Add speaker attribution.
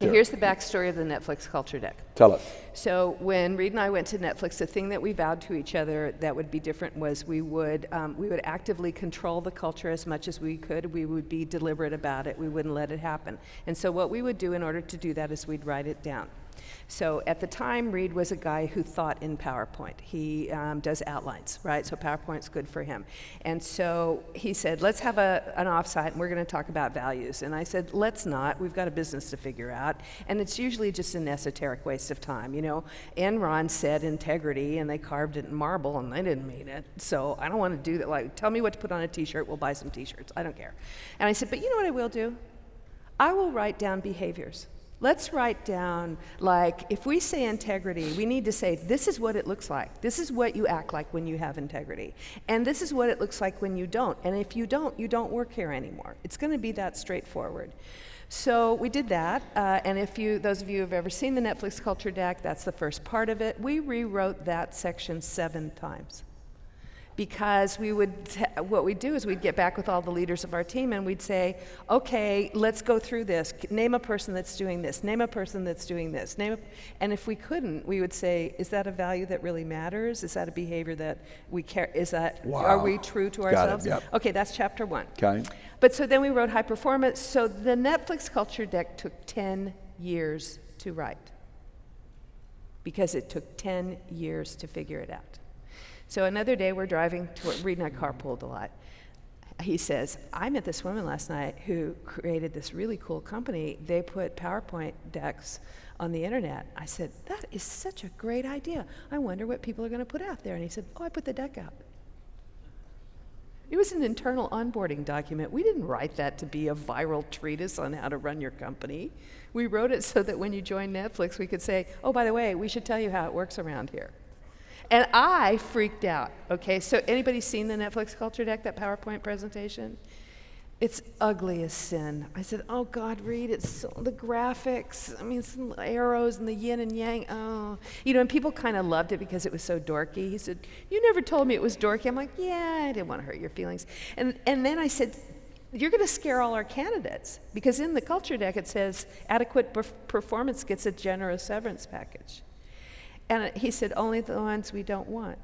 Speaker 1: Okay, here's the backstory of the Netflix culture deck.
Speaker 2: Tell us.
Speaker 1: So when Reed and I went to Netflix, the thing that we vowed to each other that would be different was we would actively control the culture as much as we could. We would be deliberate about it. We wouldn't let it happen. And so what we would do in order to do that is we'd write it down. So at the time, Reed was a guy who thought in PowerPoint. He does outlines, right? So PowerPoint's good for him. And so he said, let's have an offsite, and we're going to talk about values. And I said, let's not. We've got a business to figure out. And it's usually just an esoteric waste of time. You know, Enron said integrity, and they carved it in marble, and they didn't mean it. So I don't want to do that. Like, tell me what to put on a T-shirt. We'll buy some T-shirts. I don't care. And I said, but you know what I will do? I will write down behaviors. Let's write down, like, if we say integrity, we need to say, this is what it looks like. This is what you act like when you have integrity. And this is what it looks like when you don't. And if you don't work here anymore. It's going to be that straightforward. So we did that. And if those of you who have ever seen the Netflix culture deck, that's the first part of it. We rewrote that section 7 times. Because what we'd do is we'd get back with all the leaders of our team and we'd say, okay, let's go through this. Name a person that's doing this. Name a person that's doing this. And if we couldn't, we would say, is that a value that really matters? Is that a behavior that we care? Are we true to ourselves?
Speaker 2: Got it, yep.
Speaker 1: Okay, that's chapter 1.
Speaker 2: Okay.
Speaker 1: But so then we wrote high performance. So the Netflix culture deck took 10 years to write. Because it took 10 years to figure it out. So another day we're driving to Reed and I carpooled a lot. He says, I met this woman last night who created this really cool company. They put PowerPoint decks on the internet. I said, that is such a great idea. I wonder what people are going to put out there. And he said, oh, I put the deck out. It was an internal onboarding document. We didn't write that to be a viral treatise on how to run your company. We wrote it so that when you join Netflix, we could say, oh, by the way, we should tell you how it works around here. And I freaked out, okay? So anybody seen the Netflix culture deck, that PowerPoint presentation? It's ugly as sin. I said, oh God, Reed, it's the graphics. I mean, some arrows and the yin and yang. Oh, you know, and people kind of loved it because it was so dorky. He said, you never told me it was dorky. I'm like, yeah, I didn't want to hurt your feelings. And then I said, you're going to scare all our candidates because in the culture deck it says adequate performance gets a generous severance package. And he said, only the ones we don't want.